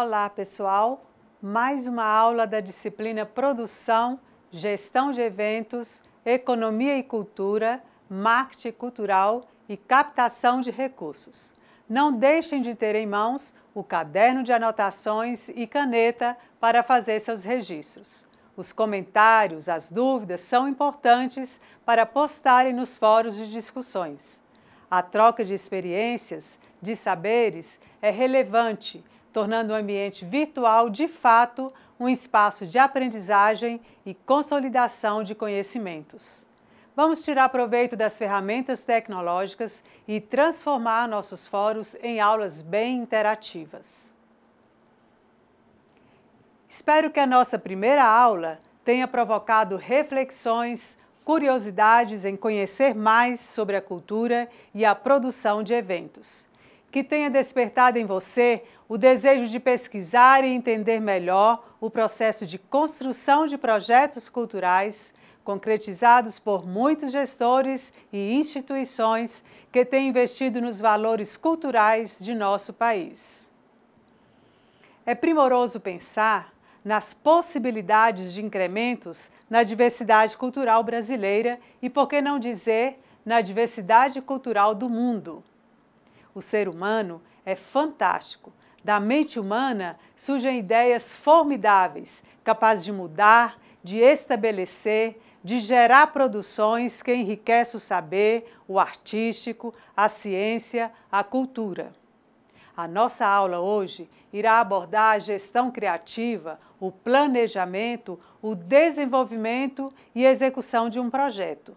Olá, pessoal! Mais uma aula da disciplina Produção, Gestão de Eventos, Economia e Cultura, Marketing Cultural e Captação de Recursos. Não deixem de ter em mãos o caderno de anotações e caneta para fazer seus registros. Os comentários, as dúvidas são importantes para postarem nos fóruns de discussões. A troca de experiências, de saberes, é relevante, tornando o ambiente virtual, de fato, um espaço de aprendizagem e consolidação de conhecimentos. Vamos tirar proveito das ferramentas tecnológicas e transformar nossos fóruns em aulas bem interativas. Espero que a nossa primeira aula tenha provocado reflexões, curiosidades em conhecer mais sobre a cultura e a produção de eventos. Que tenha despertado em você o desejo de pesquisar e entender melhor o processo de construção de projetos culturais concretizados por muitos gestores e instituições que têm investido nos valores culturais de nosso país. É primoroso pensar nas possibilidades de incrementos na diversidade cultural brasileira e, por que não dizer, na diversidade cultural do mundo. O ser humano é fantástico. Da mente humana surgem ideias formidáveis, capazes de mudar, de estabelecer, de gerar produções que enriquecem o saber, o artístico, a ciência, a cultura. A nossa aula hoje irá abordar a gestão criativa, o planejamento, o desenvolvimento e execução de um projeto.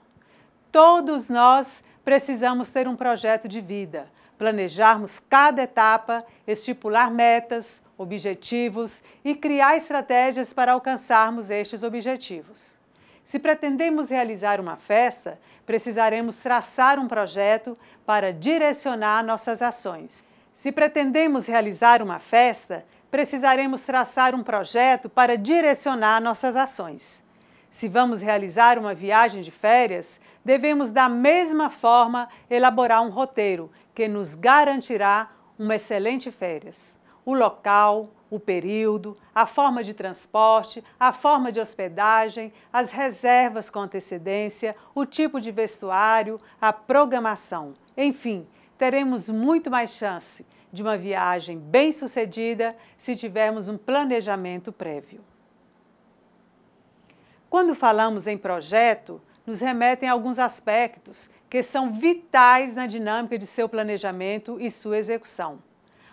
Todos nós precisamos ter um projeto de vida, planejarmos cada etapa, estipular metas, objetivos e criar estratégias para alcançarmos estes objetivos. Se pretendemos realizar uma festa, precisaremos traçar um projeto para direcionar nossas ações. Se pretendemos realizar uma festa, precisaremos traçar um projeto para direcionar nossas ações. Se vamos realizar uma viagem de férias, devemos da mesma forma elaborar um roteiro que nos garantirá uma excelente férias. O local, o período, a forma de transporte, a forma de hospedagem, as reservas com antecedência, o tipo de vestuário, a programação. Enfim, teremos muito mais chance de uma viagem bem-sucedida se tivermos um planejamento prévio. Quando falamos em projeto, nos remetem a alguns aspectos que são vitais na dinâmica de seu planejamento e sua execução.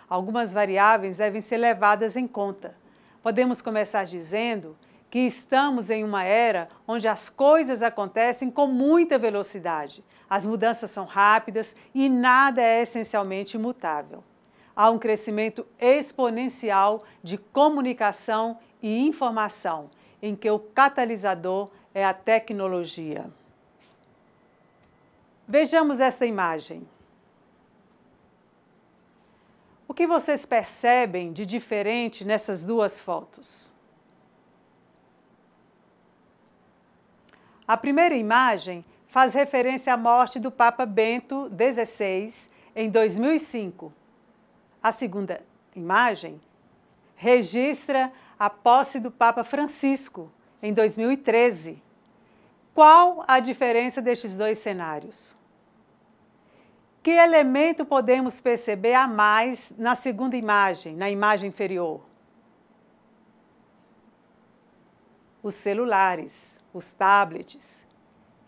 Algumas variáveis devem ser levadas em conta. Podemos começar dizendo que estamos em uma era onde as coisas acontecem com muita velocidade, as mudanças são rápidas e nada é essencialmente imutável. Há um crescimento exponencial de comunicação e informação, em que o catalisador é a tecnologia. Vejamos esta imagem. O que vocês percebem de diferente nessas duas fotos? A primeira imagem faz referência à morte do Papa Bento XVI em 2005. A segunda imagem registra a posse do Papa Francisco em 2013. Qual a diferença destes dois cenários? Que elemento podemos perceber a mais na segunda imagem, na imagem inferior? Os celulares, os tablets.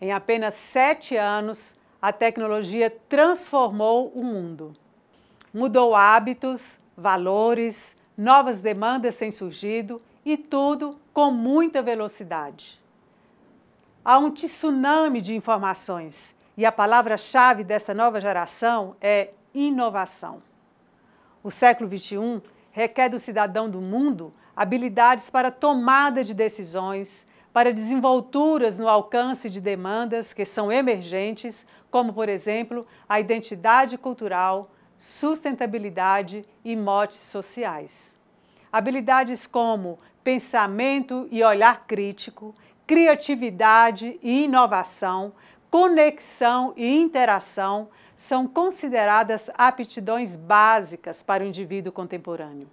Em apenas 7 anos, a tecnologia transformou o mundo. Mudou hábitos, valores, novas demandas têm surgido e tudo com muita velocidade. Há um tsunami de informações e a palavra-chave dessa nova geração é inovação. O século XXI requer do cidadão do mundo habilidades para tomada de decisões, para desenvolturas no alcance de demandas que são emergentes, como, por exemplo, a identidade cultural, sustentabilidade e motes sociais. Habilidades como pensamento e olhar crítico, criatividade e inovação, conexão e interação são consideradas aptidões básicas para o indivíduo contemporâneo.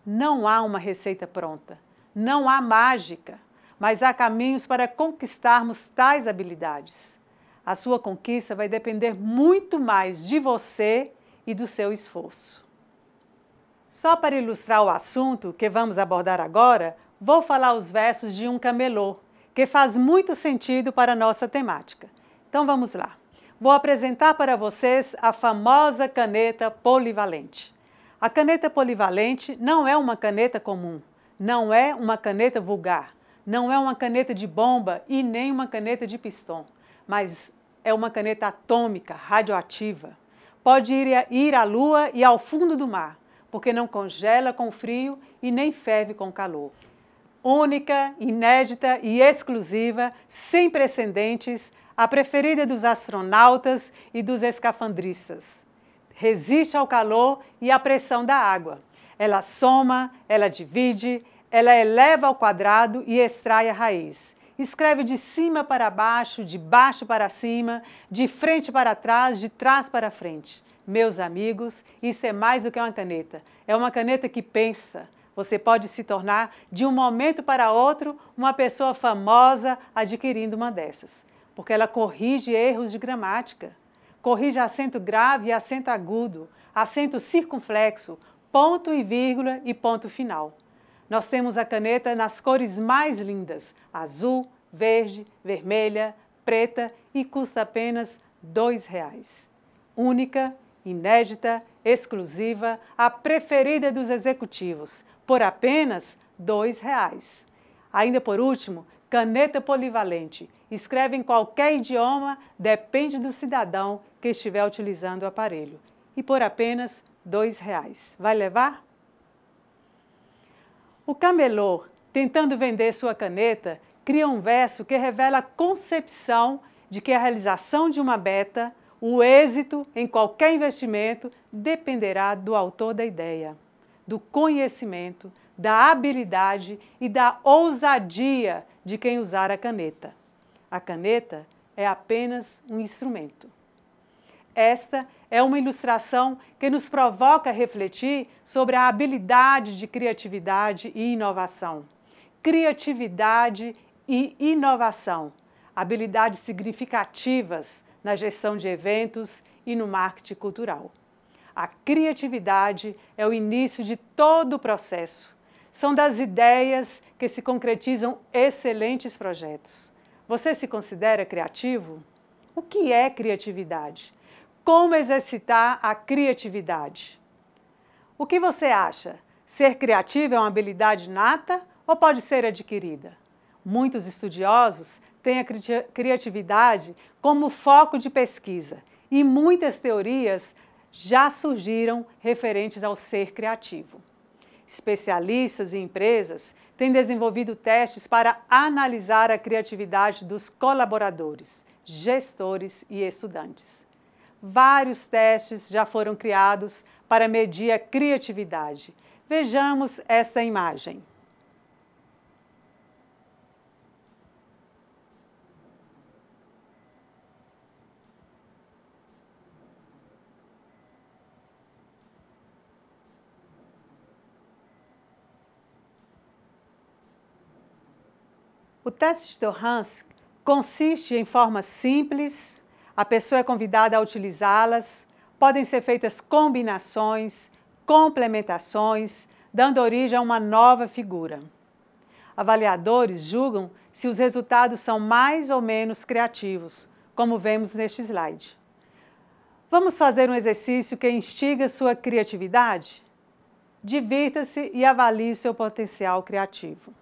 Não há uma receita pronta, não há mágica, mas há caminhos para conquistarmos tais habilidades. A sua conquista vai depender muito mais de você e do seu esforço. Só para ilustrar o assunto que vamos abordar agora, vou falar os versos de um camelô, que faz muito sentido para a nossa temática. Então vamos lá. Vou apresentar para vocês a famosa caneta polivalente. A caneta polivalente não é uma caneta comum, não é uma caneta vulgar, não é uma caneta de bomba e nem uma caneta de pistão, mas é uma caneta atômica, radioativa. Pode ir à lua e ao fundo do mar, porque não congela com frio e nem ferve com calor. Única, inédita e exclusiva, sem precedentes, a preferida dos astronautas e dos escafandristas. Resiste ao calor e à pressão da água. Ela soma, ela divide, ela eleva ao quadrado e extrai a raiz. Escreve de cima para baixo, de baixo para cima, de frente para trás, de trás para frente. Meus amigos, isso é mais do que uma caneta. É uma caneta que pensa. Você pode se tornar, de um momento para outro, uma pessoa famosa adquirindo uma dessas. Porque ela corrige erros de gramática, corrige acento grave e acento agudo, acento circunflexo, ponto e vírgula e ponto final. Nós temos a caneta nas cores mais lindas, azul, verde, vermelha, preta e custa apenas R$2. Única, inédita, exclusiva, a preferida dos executivos, por apenas R$2. Ainda por último, caneta polivalente. Escreve em qualquer idioma, depende do cidadão que estiver utilizando o aparelho. E por apenas R$2. Vai levar? O camelô, tentando vender sua caneta, cria um verso que revela a concepção de que a realização de uma meta, o êxito em qualquer investimento, dependerá do autor da ideia, do conhecimento, da habilidade e da ousadia de quem usar a caneta. A caneta é apenas um instrumento. Esta é uma ilustração que nos provoca a refletir sobre a habilidade de criatividade e inovação. Criatividade e inovação, habilidades significativas na gestão de eventos e no marketing cultural. A criatividade é o início de todo o processo. São das ideias que se concretizam excelentes projetos. Você se considera criativo? O que é criatividade? Como exercitar a criatividade? O que você acha? Ser criativo é uma habilidade nata ou pode ser adquirida? Muitos estudiosos têm a criatividade como foco de pesquisa e muitas teorias já surgiram referentes ao ser criativo. Especialistas e empresas têm desenvolvido testes para analisar a criatividade dos colaboradores, gestores e estudantes. Vários testes já foram criados para medir a criatividade. Vejamos esta imagem. O teste de Hans consiste em formas simples, a pessoa é convidada a utilizá-las, podem ser feitas combinações, complementações, dando origem a uma nova figura. Avaliadores julgam se os resultados são mais ou menos criativos, como vemos neste slide. Vamos fazer um exercício que instiga sua criatividade? Divirta-se e avalie seu potencial criativo.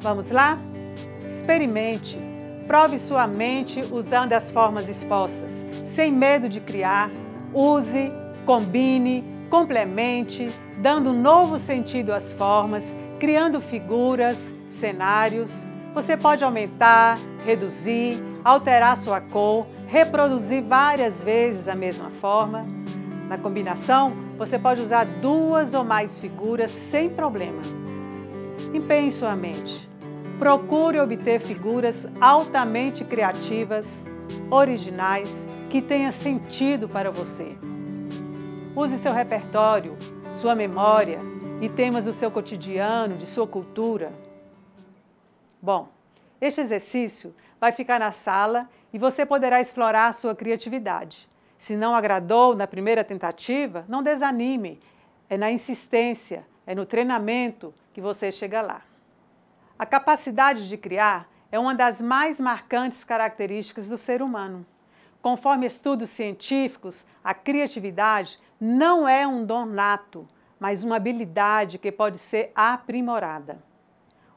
Vamos lá? Experimente, prove sua mente usando as formas expostas, sem medo de criar, use, combine, complemente, dando um novo sentido às formas, criando figuras, cenários. Você pode aumentar, reduzir, alterar sua cor, reproduzir várias vezes a mesma forma. Na combinação, você pode usar 2 ou mais figuras sem problema. Empenhe sua mente. Procure obter figuras altamente criativas, originais, que tenham sentido para você. Use seu repertório, sua memória e temas do seu cotidiano, de sua cultura. Bom, este exercício vai ficar na sala e você poderá explorar sua criatividade. Se não agradou na primeira tentativa, não desanime. É na insistência, é no treinamento que você chega lá. A capacidade de criar é uma das mais marcantes características do ser humano. Conforme estudos científicos, a criatividade não é um dom nato, mas uma habilidade que pode ser aprimorada.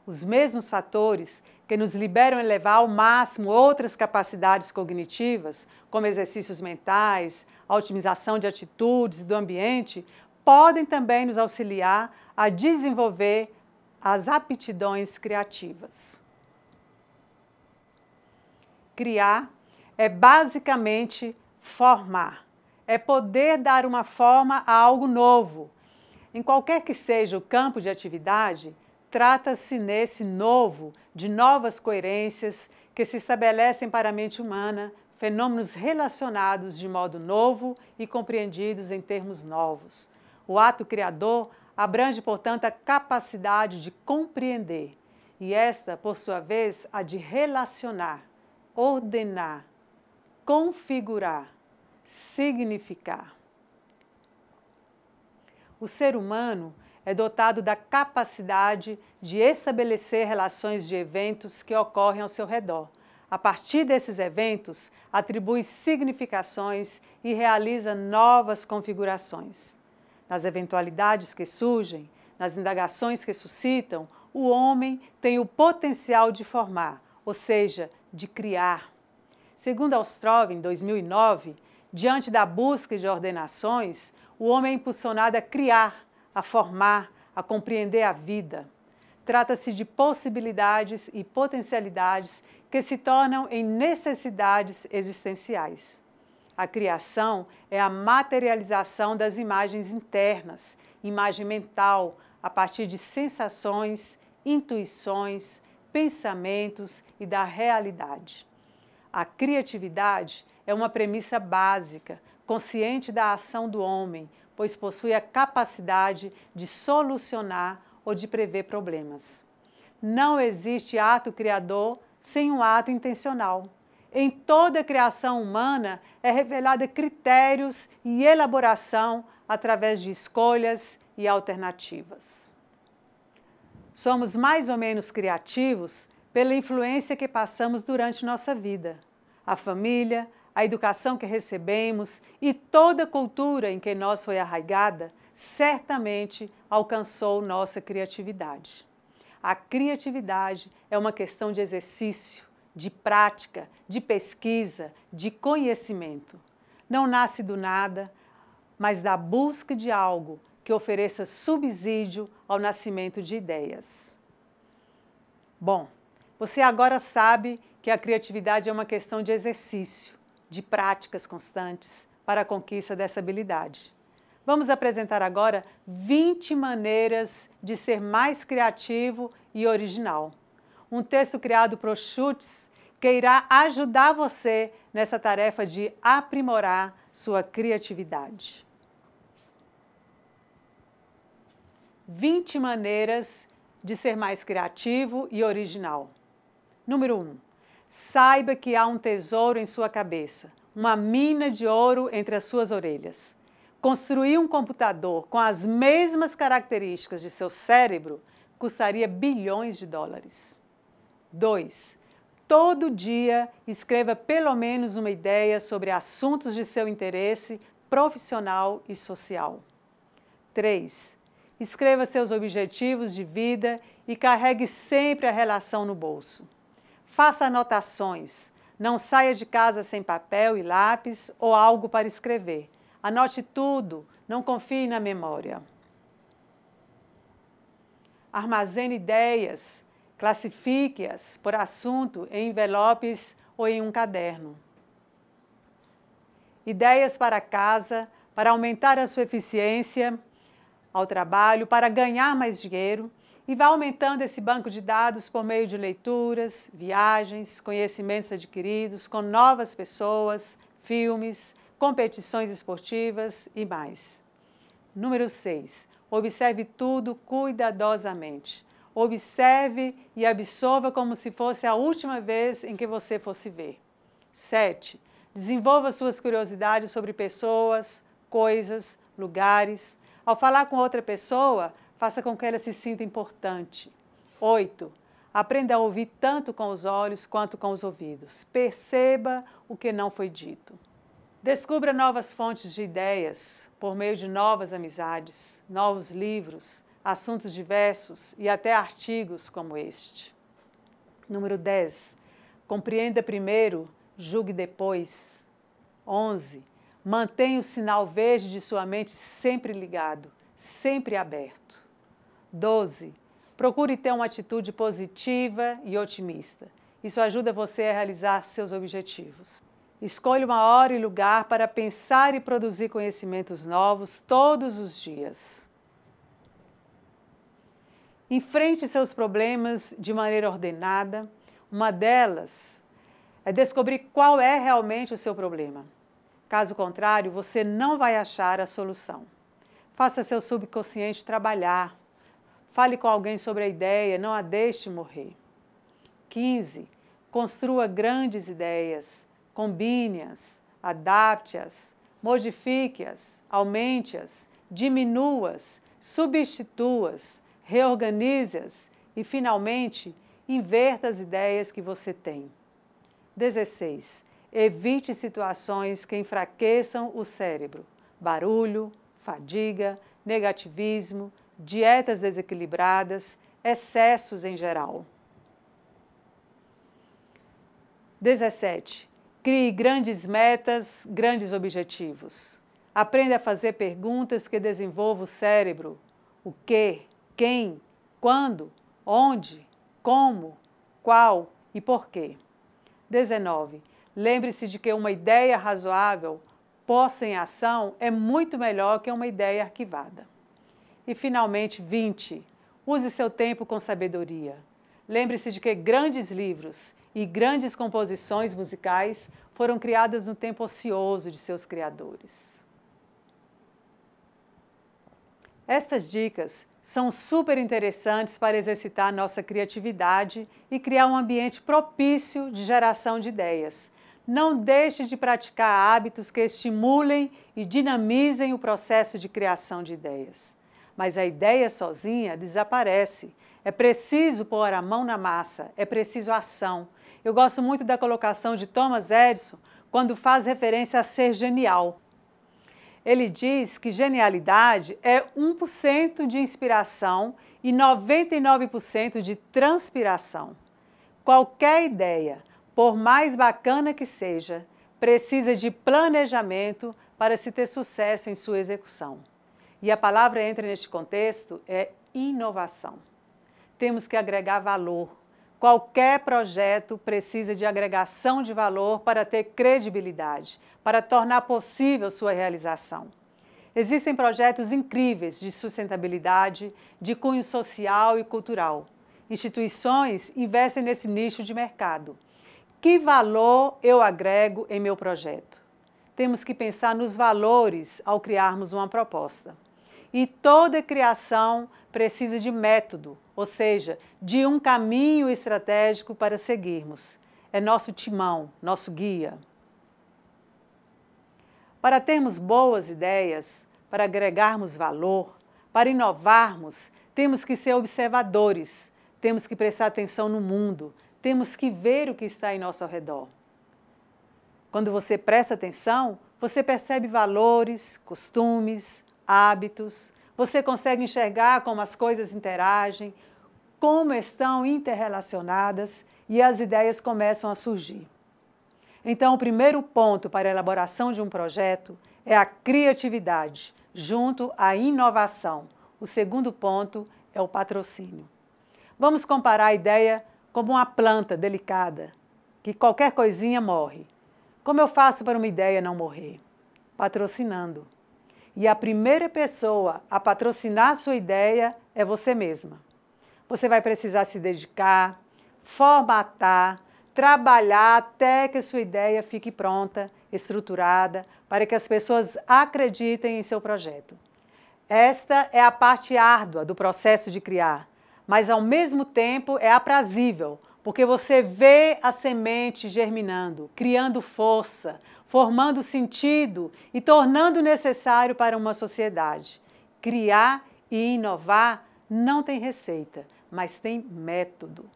Os mesmos fatores que nos liberam elevar ao máximo outras capacidades cognitivas, como exercícios mentais, a otimização de atitudes e do ambiente, podem também nos auxiliar a desenvolver as aptidões criativas. Criar é basicamente formar, é poder dar uma forma a algo novo. Em qualquer que seja o campo de atividade, trata-se nesse novo de novas coerências que se estabelecem para a mente humana, fenômenos relacionados de modo novo e compreendidos em termos novos. O ato criador abrange, portanto, a capacidade de compreender, e esta, por sua vez, a de relacionar, ordenar, configurar, significar. O ser humano é dotado da capacidade de estabelecer relações de eventos que ocorrem ao seu redor. A partir desses eventos, atribui significações e realiza novas configurações. Nas eventualidades que surgem, nas indagações que suscitam, o homem tem o potencial de formar, ou seja, de criar. Segundo Ostrov, em 2009, diante da busca de ordenações, o homem é impulsionado a criar, a formar, a compreender a vida. Trata-se de possibilidades e potencialidades que se tornam em necessidades existenciais. A criação é a materialização das imagens internas, imagem mental, a partir de sensações, intuições, pensamentos e da realidade. A criatividade é uma premissa básica, consciente da ação do homem, pois possui a capacidade de solucionar ou de prever problemas. Não existe ato criador sem um ato intencional. Em toda a criação humana é revelada critérios e elaboração através de escolhas e alternativas. Somos mais ou menos criativos pela influência que passamos durante nossa vida. A família, a educação que recebemos e toda a cultura em que nós foi arraigada certamente alcançou nossa criatividade. A criatividade é uma questão de exercício, de prática, de pesquisa, de conhecimento. Não nasce do nada, mas da busca de algo que ofereça subsídio ao nascimento de ideias. Bom, você agora sabe que a criatividade é uma questão de exercício, de práticas constantes para a conquista dessa habilidade. Vamos apresentar agora 20 maneiras de ser mais criativo e original. Um texto criado por Schultz que irá ajudar você nessa tarefa de aprimorar sua criatividade. 20 maneiras de ser mais criativo e original. Número 1. Saiba que há um tesouro em sua cabeça, uma mina de ouro entre as suas orelhas. Construir um computador com as mesmas características de seu cérebro custaria bilhões de dólares. 2. Todo dia escreva pelo menos uma ideia sobre assuntos de seu interesse profissional e social. 3. Escreva seus objetivos de vida e carregue sempre a relação no bolso. Faça anotações. Não saia de casa sem papel e lápis ou algo para escrever. Anote tudo, não confie na memória. Armazene ideias, classifique-as por assunto em envelopes ou em um caderno. Ideias para casa, para aumentar a sua eficiência ao trabalho, para ganhar mais dinheiro, e vai aumentando esse banco de dados por meio de leituras, viagens, conhecimentos adquiridos com novas pessoas, filmes, competições esportivas e mais. Número 6. Observe tudo cuidadosamente. Observe e absorva como se fosse a última vez em que você fosse ver. 7. Desenvolva suas curiosidades sobre pessoas, coisas, lugares. Ao falar com outra pessoa, faça com que ela se sinta importante. 8. Aprenda a ouvir tanto com os olhos quanto com os ouvidos. Perceba o que não foi dito. Descubra novas fontes de ideias por meio de novas amizades, novos livros, assuntos diversos e até artigos como este. Número 10. Compreenda primeiro, julgue depois. 11. Mantenha o sinal verde de sua mente sempre ligado, sempre aberto. 12. Procure ter uma atitude positiva e otimista. Isso ajuda você a realizar seus objetivos. Escolha uma hora e lugar para pensar e produzir conhecimentos novos todos os dias. Enfrente seus problemas de maneira ordenada. Uma delas é descobrir qual é realmente o seu problema. Caso contrário, você não vai achar a solução. Faça seu subconsciente trabalhar. Fale com alguém sobre a ideia, não a deixe morrer. 15. Construa grandes ideias. Combine-as, adapte-as, modifique-as, aumente-as, diminua-as, substitua-as, reorganize-as e, finalmente, inverta as ideias que você tem. 16. Evite situações que enfraqueçam o cérebro. Barulho, fadiga, negativismo, dietas desequilibradas, excessos em geral. 17. Crie grandes metas, grandes objetivos. Aprenda a fazer perguntas que desenvolvam o cérebro. O que, quem, quando, onde, como, qual e por quê. 19. Lembre-se de que uma ideia razoável, posta em ação, é muito melhor que uma ideia arquivada. E, finalmente, 20. Use seu tempo com sabedoria. Lembre-se de que grandes livros e grandes composições musicais foram criadas no tempo ocioso de seus criadores. Estas dicas são super interessantes para exercitar nossa criatividade e criar um ambiente propício de geração de ideias. Não deixe de praticar hábitos que estimulem e dinamizem o processo de criação de ideias. Mas a ideia sozinha desaparece. É preciso pôr a mão na massa, é preciso ação. Eu gosto muito da colocação de Thomas Edison quando faz referência a ser genial. Ele diz que genialidade é 1% de inspiração e 99% de transpiração. Qualquer ideia, por mais bacana que seja, precisa de planejamento para se ter sucesso em sua execução. E a palavra entra neste contexto é inovação. Temos que agregar valor. Qualquer projeto precisa de agregação de valor para ter credibilidade, para tornar possível sua realização. Existem projetos incríveis de sustentabilidade, de cunho social e cultural. Instituições investem nesse nicho de mercado. Que valor eu agrego em meu projeto? Temos que pensar nos valores ao criarmos uma proposta. E toda criação precisa de método, ou seja, de um caminho estratégico para seguirmos. É nosso timão, nosso guia. Para termos boas ideias, para agregarmos valor, para inovarmos, temos que ser observadores, temos que prestar atenção no mundo, temos que ver o que está em nosso redor. Quando você presta atenção, você percebe valores, costumes, hábitos, você consegue enxergar como as coisas interagem, como estão interrelacionadas e as ideias começam a surgir. Então, o primeiro ponto para a elaboração de um projeto é a criatividade, junto à inovação. O segundo ponto é o patrocínio. Vamos comparar a ideia como uma planta delicada, que qualquer coisinha morre. Como eu faço para uma ideia não morrer? Patrocinando. E a primeira pessoa a patrocinar sua ideia é você mesma. Você vai precisar se dedicar, formatar, trabalhar até que a sua ideia fique pronta, estruturada, para que as pessoas acreditem em seu projeto. Esta é a parte árdua do processo de criar, mas ao mesmo tempo é aprazível, porque você vê a semente germinando, criando força, formando sentido e tornando necessário para uma sociedade. Criar e inovar não tem receita, mas tem método.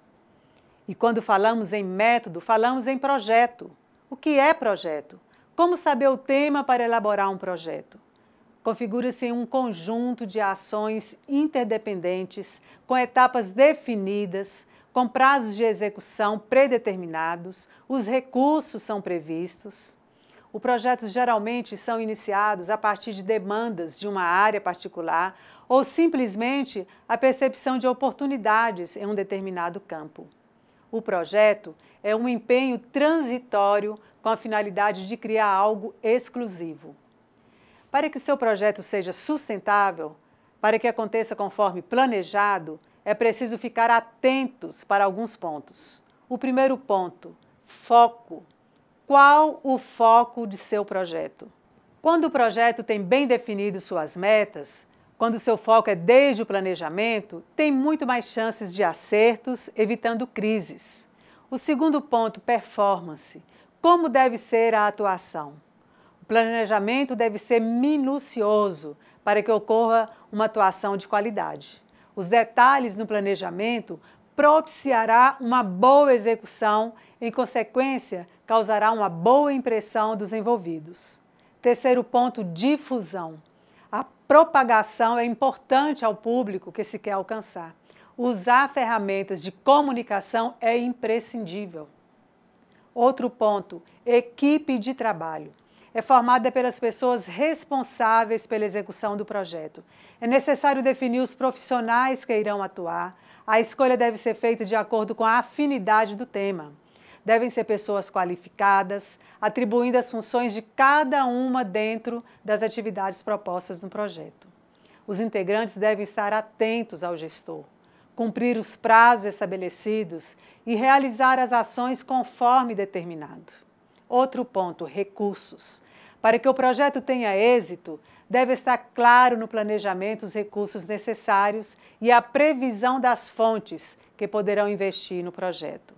E quando falamos em método, falamos em projeto. O que é projeto? Como saber o tema para elaborar um projeto? Configura-se em um conjunto de ações interdependentes, com etapas definidas, com prazos de execução predeterminados, os recursos são previstos. Os projetos geralmente são iniciados a partir de demandas de uma área particular ou simplesmente a percepção de oportunidades em um determinado campo. O projeto é um empenho transitório com a finalidade de criar algo exclusivo. Para que seu projeto seja sustentável, para que aconteça conforme planejado, é preciso ficar atentos para alguns pontos. O primeiro ponto, foco. Qual o foco de seu projeto? Quando o projeto tem bem definido suas metas, quando seu foco é desde o planejamento, tem muito mais chances de acertos, evitando crises. O segundo ponto, performance. Como deve ser a atuação? O planejamento deve ser minucioso para que ocorra uma atuação de qualidade. Os detalhes no planejamento propiciará uma boa execução, em consequência, causará uma boa impressão dos envolvidos. Terceiro ponto, difusão. A propagação é importante ao público que se quer alcançar. Usar ferramentas de comunicação é imprescindível. Outro ponto, equipe de trabalho. É formada pelas pessoas responsáveis pela execução do projeto. É necessário definir os profissionais que irão atuar. A escolha deve ser feita de acordo com a afinidade do tema. Devem ser pessoas qualificadas, atribuindo as funções de cada uma dentro das atividades propostas no projeto. Os integrantes devem estar atentos ao gestor, cumprir os prazos estabelecidos e realizar as ações conforme determinado. Outro ponto, recursos. Para que o projeto tenha êxito, deve estar claro no planejamento os recursos necessários e a previsão das fontes que poderão investir no projeto.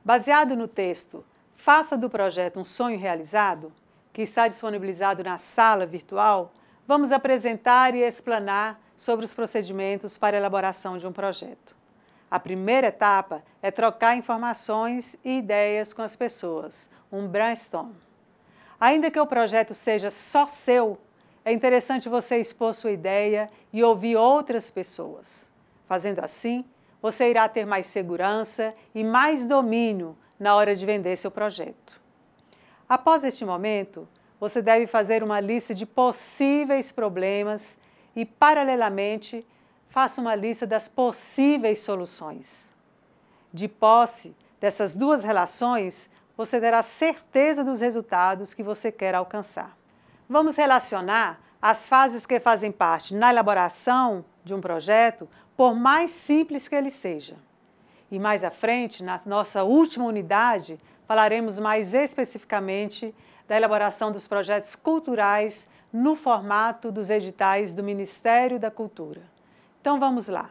Baseado no texto Faça do projeto um sonho realizado, que está disponibilizado na sala virtual, vamos apresentar e explanar sobre os procedimentos para a elaboração de um projeto. A primeira etapa é trocar informações e ideias com as pessoas, um brainstorm. Ainda que o projeto seja só seu, é interessante você expor sua ideia e ouvir outras pessoas. Fazendo assim, você irá ter mais segurança e mais domínio na hora de vender seu projeto. Após este momento, você deve fazer uma lista de possíveis problemas e, paralelamente, faça uma lista das possíveis soluções. De posse dessas duas relações, você terá certeza dos resultados que você quer alcançar. Vamos relacionar as fases que fazem parte na elaboração de um projeto, por mais simples que ele seja. E mais à frente, na nossa última unidade, falaremos mais especificamente da elaboração dos projetos culturais no formato dos editais do Ministério da Cultura. Então vamos lá.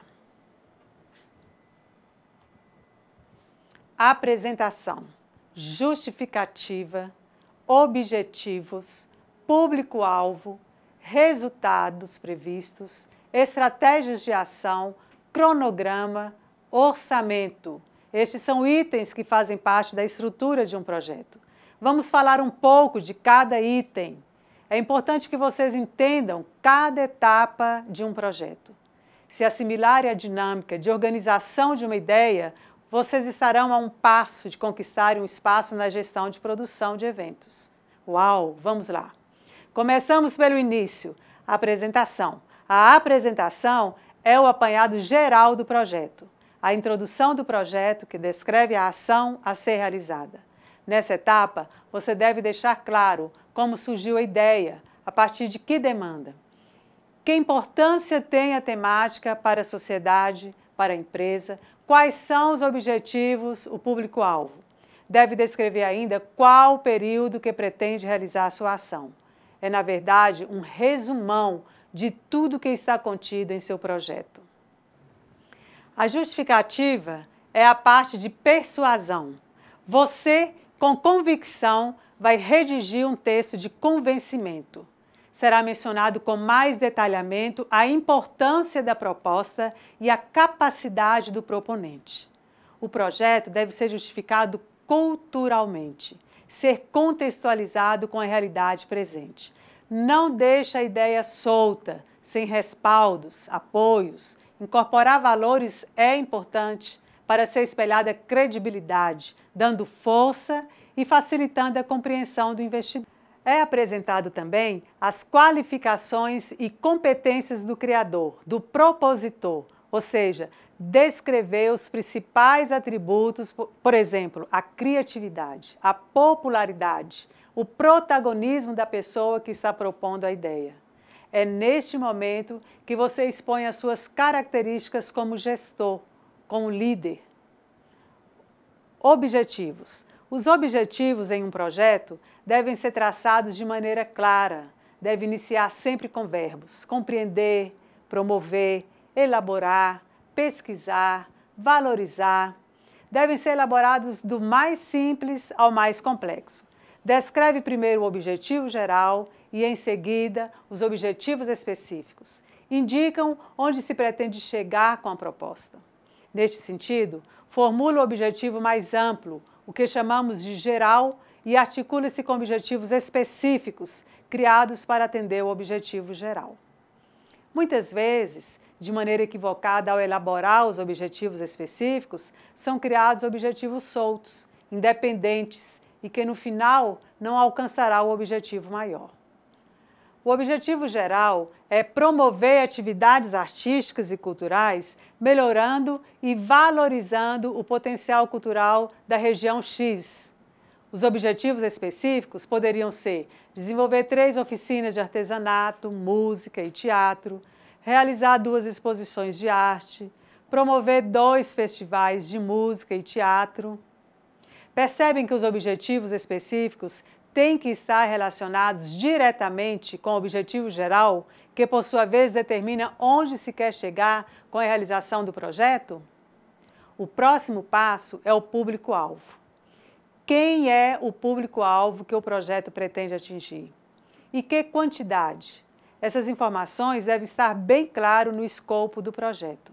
Apresentação, justificativa, objetivos, público-alvo, resultados previstos, estratégias de ação, cronograma, orçamento. Estes são itens que fazem parte da estrutura de um projeto. Vamos falar um pouco de cada item. É importante que vocês entendam cada etapa de um projeto. Se assimilarem a dinâmica de organização de uma ideia, vocês estarão a um passo de conquistarem um espaço na gestão de produção de eventos. Uau, vamos lá! Começamos pelo início, a apresentação. A apresentação é o apanhado geral do projeto, a introdução do projeto que descreve a ação a ser realizada. Nessa etapa, você deve deixar claro como surgiu a ideia, A partir de que demanda? Que importância tem a temática para a sociedade, para a empresa? Quais são os objetivos, o público-alvo? Deve descrever ainda qual o período que pretende realizar a sua ação. É, na verdade, um resumão de tudo que está contido em seu projeto. A justificativa é a parte de persuasão. Você, com convicção, vai redigir um texto de convencimento. Será mencionado com mais detalhamento a importância da proposta e a capacidade do proponente. O projeto deve ser justificado culturalmente, ser contextualizado com a realidade presente. Não deixe a ideia solta, sem respaldos, apoios. Incorporar valores é importante para ser espelhada credibilidade, dando força e facilitando a compreensão do investidor. É apresentado também as qualificações e competências do criador, do propositor, ou seja, descrever os principais atributos, por exemplo, a criatividade, a popularidade, o protagonismo da pessoa que está propondo a ideia. É neste momento que você expõe as suas características como gestor, como líder. Objetivos. Os objetivos em um projeto devem ser traçados de maneira clara, deve iniciar sempre com verbos: compreender, promover, elaborar, pesquisar, valorizar. Devem ser elaborados do mais simples ao mais complexo. Descreve primeiro o objetivo geral e, em seguida, os objetivos específicos. Indicam onde se pretende chegar com a proposta. Neste sentido, formula o objetivo mais amplo, o que chamamos de geral, e articula-se com objetivos específicos, criados para atender o objetivo geral. Muitas vezes, de maneira equivocada, ao elaborar os objetivos específicos, são criados objetivos soltos, independentes, e que no final não alcançará o objetivo maior. O objetivo geral é promover atividades artísticas e culturais, melhorando e valorizando o potencial cultural da região X. Os objetivos específicos poderiam ser desenvolver 3 oficinas de artesanato, música e teatro, realizar 2 exposições de arte, promover 2 festivais de música e teatro. Percebem que os objetivos específicos têm que estar relacionados diretamente com o objetivo geral, que por sua vez determina onde se quer chegar com a realização do projeto? O próximo passo é o público-alvo. Quem é o público-alvo que o projeto pretende atingir? E que quantidade? Essas informações devem estar bem claro no escopo do projeto.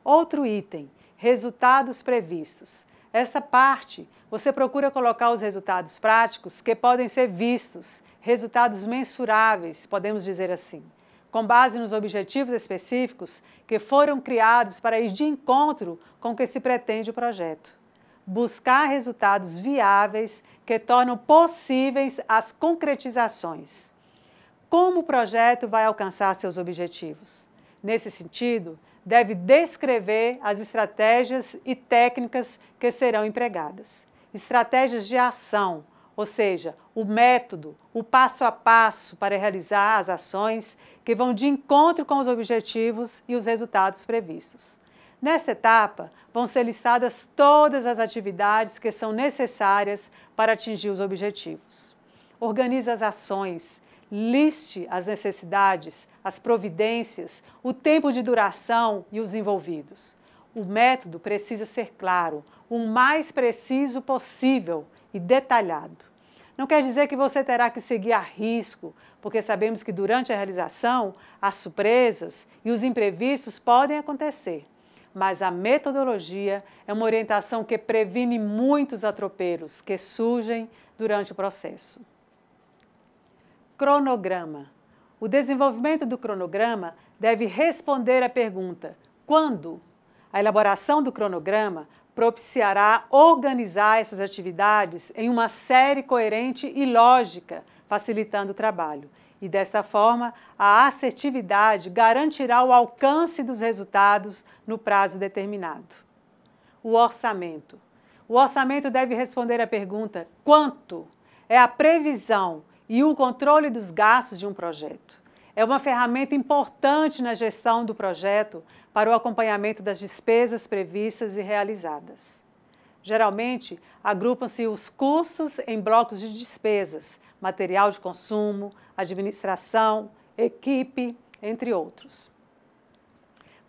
Outro item: resultados previstos. Essa parte, você procura colocar os resultados práticos que podem ser vistos, resultados mensuráveis, podemos dizer assim, com base nos objetivos específicos que foram criados para ir de encontro com o que se pretende o projeto. Buscar resultados viáveis que tornam possíveis as concretizações. Como o projeto vai alcançar seus objetivos? Nesse sentido, deve descrever as estratégias e técnicas que serão empregadas. Estratégias de ação, ou seja, o método, o passo a passo para realizar as ações que vão de encontro com os objetivos e os resultados previstos. Nesta etapa, vão ser listadas todas as atividades que são necessárias para atingir os objetivos. Organize as ações, liste as necessidades, as providências, o tempo de duração e os envolvidos. O método precisa ser claro, o mais preciso possível e detalhado. Não quer dizer que você terá que seguir a risco, porque sabemos que durante a realização, as surpresas e os imprevistos podem acontecer. Mas a metodologia é uma orientação que previne muitos atropelos que surgem durante o processo. Cronograma. O desenvolvimento do cronograma deve responder à pergunta: quando? A elaboração do cronograma propiciará organizar essas atividades em uma série coerente e lógica, facilitando o trabalho. E desta forma, a assertividade garantirá o alcance dos resultados no prazo determinado. O orçamento. O orçamento deve responder à pergunta: quanto? É a previsão e o controle dos gastos de um projeto. É uma ferramenta importante na gestão do projeto para o acompanhamento das despesas previstas e realizadas. Geralmente, agrupam-se os custos em blocos de despesas, material de consumo, administração, equipe, entre outros.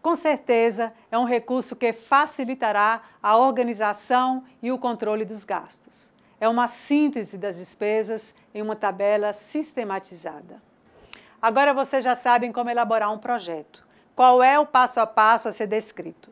Com certeza, é um recurso que facilitará a organização e o controle dos gastos. É uma síntese das despesas em uma tabela sistematizada. Agora vocês já sabem como elaborar um projeto. Qual é o passo a passo a ser descrito?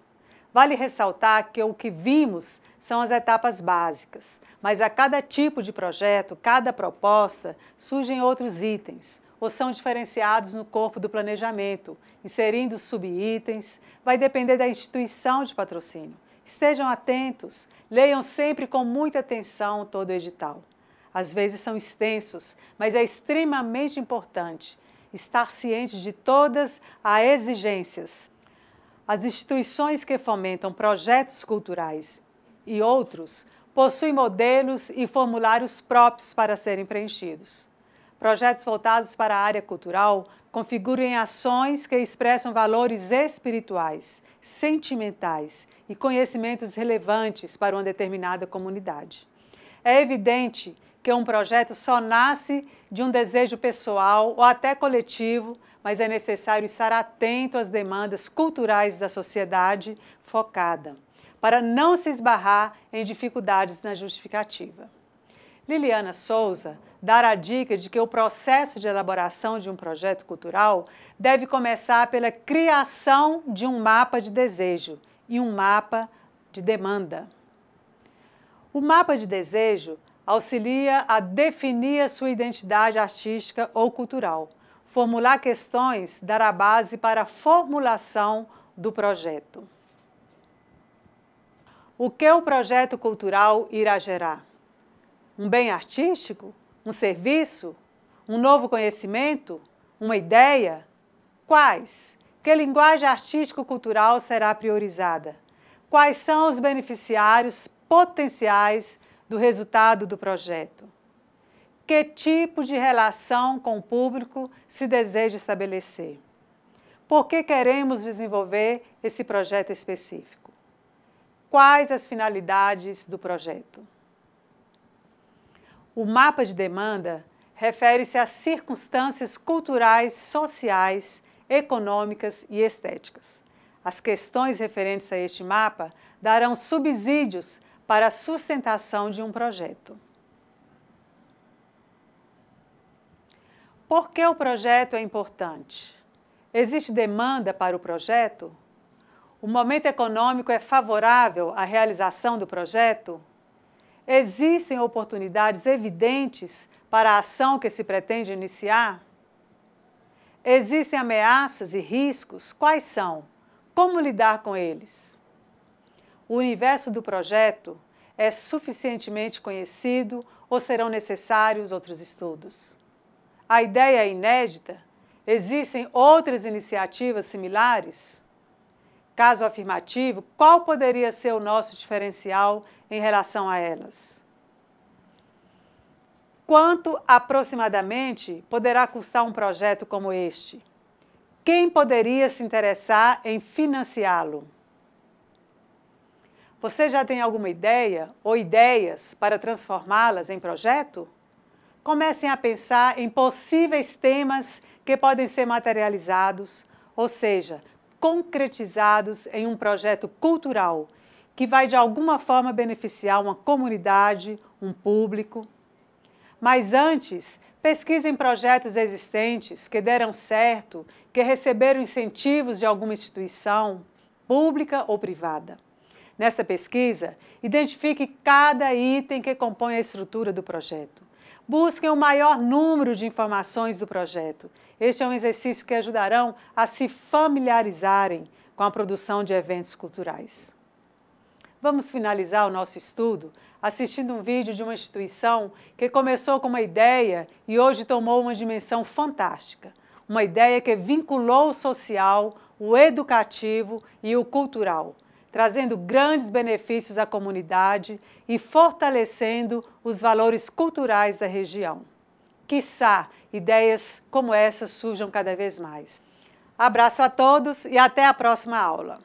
Vale ressaltar que o que vimos são as etapas básicas, mas a cada tipo de projeto, cada proposta, surgem outros itens, ou são diferenciados no corpo do planejamento, inserindo subitens, vai depender da instituição de patrocínio. Estejam atentos, leiam sempre com muita atenção todo o edital. Às vezes são extensos, mas é extremamente importante estar ciente de todas as exigências. As instituições que fomentam projetos culturais e outros possuem modelos e formulários próprios para serem preenchidos. Projetos voltados para a área cultural configuram ações que expressam valores espirituais, sentimentais e conhecimentos relevantes para uma determinada comunidade. É evidente que um projeto só nasce de um desejo pessoal ou até coletivo, mas é necessário estar atento às demandas culturais da sociedade focada, para não se esbarrar em dificuldades na justificativa. Liliana Souza dá a dica de que o processo de elaboração de um projeto cultural deve começar pela criação de um mapa de desejo e um mapa de demanda. O mapa de desejo auxilia a definir a sua identidade artística ou cultural. Formular questões dará base para a formulação do projeto. O que o projeto cultural irá gerar? Um bem artístico? Um serviço? Um novo conhecimento? Uma ideia? Quais? Que linguagem artístico-cultural será priorizada? Quais são os beneficiários potenciais do resultado do projeto? Que tipo de relação com o público se deseja estabelecer? Por que queremos desenvolver esse projeto específico? Quais as finalidades do projeto? O mapa de demanda refere-se às circunstâncias culturais, sociais, econômicas e estéticas. As questões referentes a este mapa darão subsídios para a sustentação de um projeto. Por que o projeto é importante? Existe demanda para o projeto? O momento econômico é favorável à realização do projeto? Existem oportunidades evidentes para a ação que se pretende iniciar? Existem ameaças e riscos? Quais são? Como lidar com eles? O universo do projeto é suficientemente conhecido ou serão necessários outros estudos? A ideia é inédita? Existem outras iniciativas similares? Caso afirmativo, qual poderia ser o nosso diferencial em relação a elas? Quanto aproximadamente poderá custar um projeto como este? Quem poderia se interessar em financiá-lo? Você já tem alguma ideia ou ideias para transformá-las em projeto? Comecem a pensar em possíveis temas que podem ser materializados, ou seja, concretizados em um projeto cultural que vai de alguma forma beneficiar uma comunidade, um público. Mas antes, pesquisem projetos existentes que deram certo, que receberam incentivos de alguma instituição, pública ou privada. Nessa pesquisa, identifique cada item que compõe a estrutura do projeto. Busquem o maior número de informações do projeto. Este é um exercício que ajudarão a se familiarizarem com a produção de eventos culturais. Vamos finalizar o nosso estudo assistindo um vídeo de uma instituição que começou com uma ideia e hoje tomou uma dimensão fantástica. Uma ideia que vinculou o social, o educativo e o cultural, trazendo grandes benefícios à comunidade e fortalecendo os valores culturais da região. quiçá, ideias como essas surjam cada vez mais. Abraço a todos e até a próxima aula.